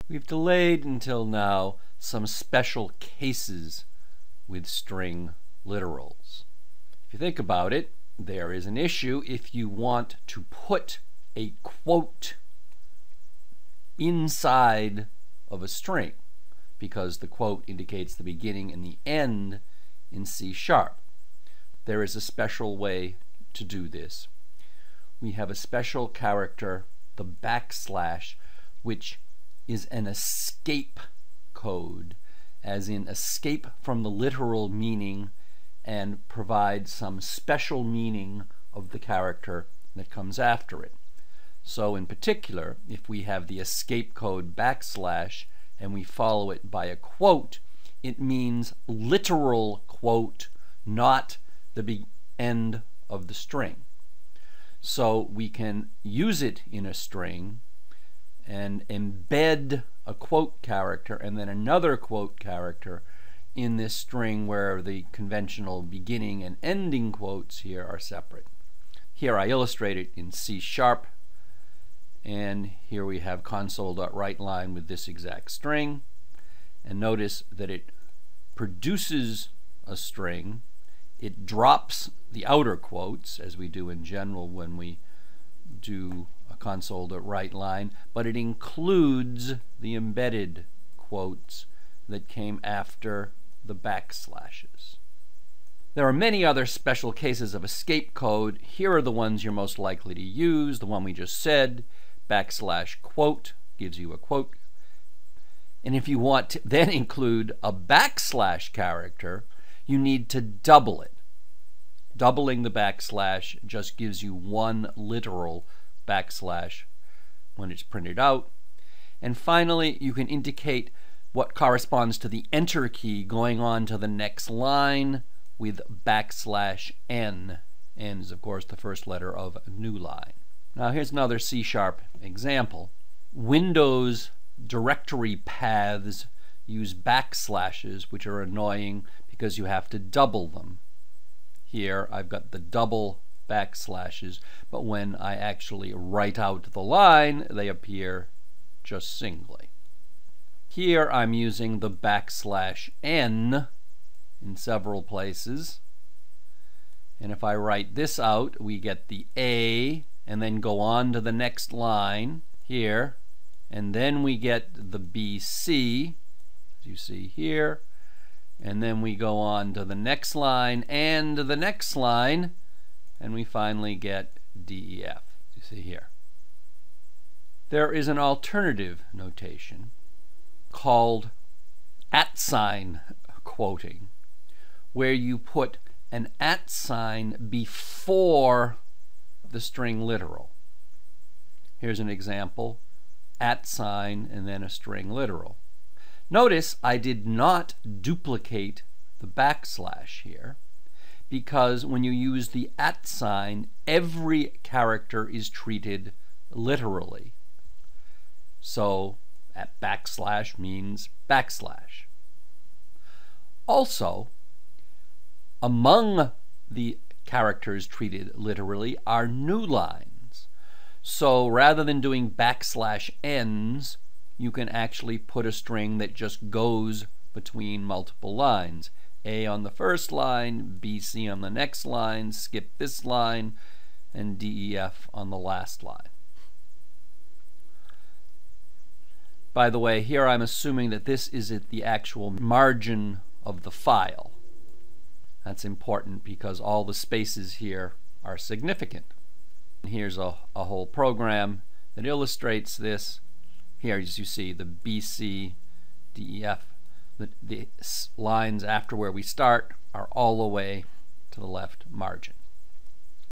We've delayed until now some special cases with string literals. If you think about it, there is an issue if you want to put a quote inside of a string, because the quote indicates the beginning and the end in C#. There is a special way to do this. We have a special character, the backslash, which is an escape code, as in escape from the literal meaning and provide some special meaning of the character that comes after it. So in particular, if we have the escape code backslash and we follow it by a quote, it means literal quote, not the end of the string. So we can use it in a string and embed a quote character and then another quote character in this string where the conventional beginning and ending quotes here are separate. Here I illustrate it in C#, and here we have console.writeLine with this exact string, and notice that it produces a string. It drops the outer quotes, as we do in general when we do a console.writeLine, but it includes the embedded quotes that came after the backslashes. There are many other special cases of escape code. Here are the ones you're most likely to use. The one we just said, backslash quote, gives you a quote. And if you want to then include a backslash character, you need to double it. Doubling the backslash just gives you one literal backslash when it's printed out. And finally, you can indicate what corresponds to the enter key going on to the next line with backslash n. N is, of course, the first letter of a new line. Now here's another C# example. Windows directory paths use backslashes, which are annoying because you have to double them. Here I've got the double backslashes, but when I actually write out the line, they appear just singly. Here I'm using the backslash n in several places, and if I write this out, we get the A and then go on to the next line here, and then we get the BC, as you see here, and then we go on to the next line and the next line, and we finally get DEF, as you see here. There is an alternative notation called @ quoting, where you put an @ before the string literal. Here's an example, @ and then a string literal. Notice I did not duplicate the backslash here, because when you use the @ every character is treated literally. So backslash means backslash. Also, among the characters treated literally are new lines. So rather than doing backslash n's, you can actually put a string that just goes between multiple lines. A on the first line, BC on the next line, skip this line, and DEF on the last line. By the way, here I'm assuming that this is at the actual margin of the file. That's important because all the spaces here are significant. Here's a whole program that illustrates this. Here, as you see, the BC, DEF, the lines after where we start are all the way to the left margin.